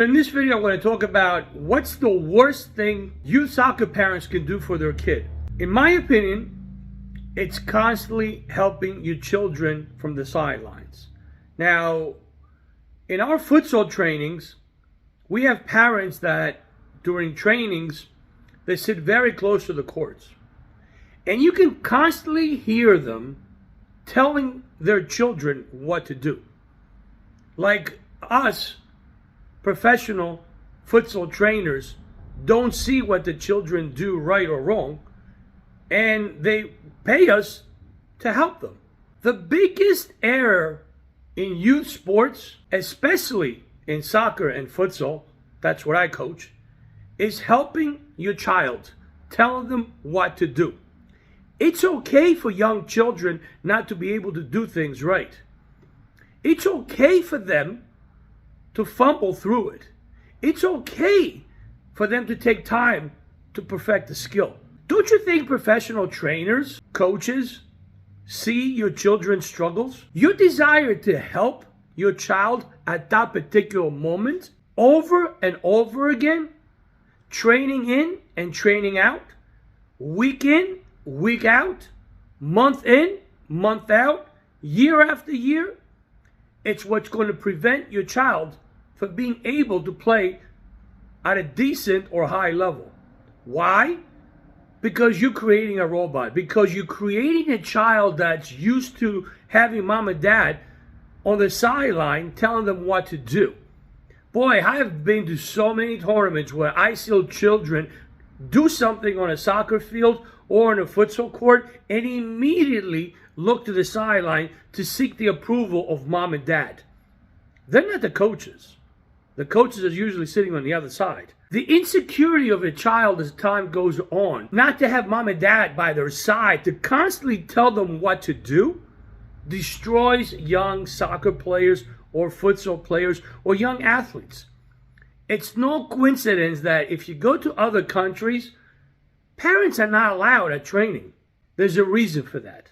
In this video, I'm going to talk about what's the worst thing youth soccer parents can do for their kid. In my opinion, it's constantly helping your children from the sidelines. Now, in our futsal trainings, we have parents that during trainings, they sit very close to the courts. And you can constantly hear them telling their children what to do. Like us, professional futsal trainers don't see what the children do right or wrong, and they pay us to help them. The biggest error in youth sports, especially in soccer and futsal, that's what I coach, is helping your child, telling them what to do. It's okay for young children not to be able to do things right. It's okay for them to fumble through it. It's okay for them to take time to perfect the skill. Don't you think professional trainers, coaches, see your children's struggles? Your desire to help your child at that particular moment over and over again, training in and training out, week in, week out, month in, month out, year after year, it's what's going to prevent your child from being able to play at a decent or high level. Why? Because you're creating a robot. Because you're creating a child that's used to having mom and dad on the sideline telling them what to do. Boy, I've been to so many tournaments where I see children do something on a soccer field or on a futsal court and immediately look to the sideline to seek the approval of mom and dad. They're not the coaches. The coaches are usually sitting on the other side. The insecurity of a child as time goes on, not to have mom and dad by their side to constantly tell them what to do, destroys young soccer players or futsal players or young athletes. It's no coincidence that if you go to other countries, parents are not allowed at training. There's a reason for that.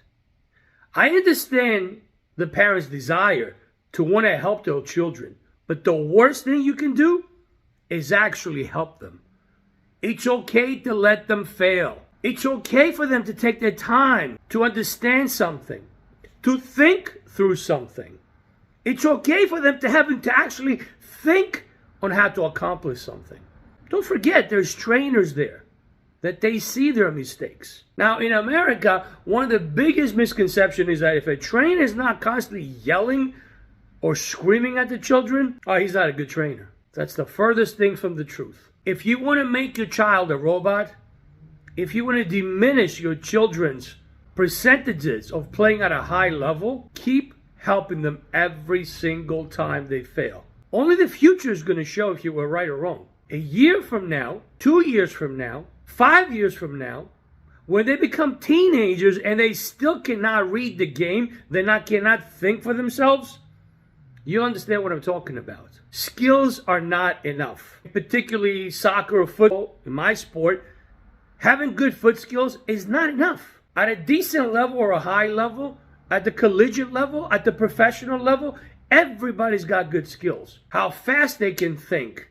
I understand the parents' desire to want to help their children, but the worst thing you can do is actually help them. It's okay to let them fail. It's okay for them to take their time to understand something, to think through something. It's okay for them to have to actually think on how to accomplish something. Don't forget, there's trainers there that they see their mistakes. Now, in America, one of the biggest misconceptions is that if a trainer is not constantly yelling or screaming at the children, oh, he's not a good trainer. That's the furthest thing from the truth. If you want to make your child a robot, if you want to diminish your children's percentages of playing at a high level, keep helping them every single time they fail. Only the future is going to show if you were right or wrong. A year from now, 2 years from now, 5 years from now, when they become teenagers and they still cannot read the game, cannot think for themselves, you understand what I'm talking about. Skills are not enough. Particularly soccer or football, in my sport, having good foot skills is not enough. At a decent level or a high level, at the collegiate level, at the professional level, everybody's got good skills. How fast they can think,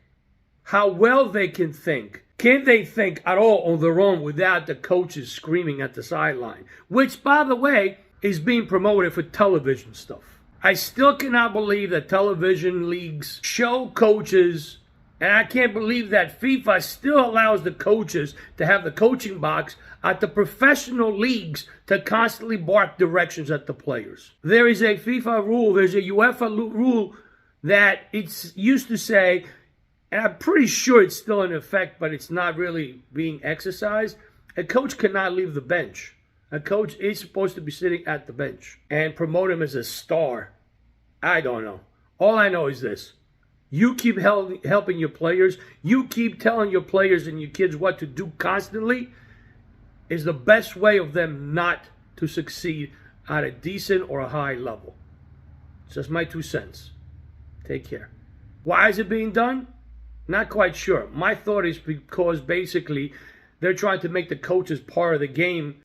how well they can think. Can they think at all on their own without the coaches screaming at the sideline? Which, by the way, is being promoted for television stuff. I still cannot believe that television leagues show coaches, and I can't believe that FIFA still allows the coaches to have the coaching box at the professional leagues to constantly bark directions at the players. There is a FIFA rule, there's a UEFA rule that it's used to say, and I'm pretty sure it's still in effect, but it's not really being exercised. A coach cannot leave the bench. A coach is supposed to be sitting at the bench and promote him as a star. I don't know. All I know is this. You keep helping your players. You keep telling your players and your kids what to do constantly is the best way of them not to succeed at a decent or a high level. It's just my 2 cents. Take care. Why is it being done? Not quite sure. My thought is because basically they're trying to make the coaches part of the game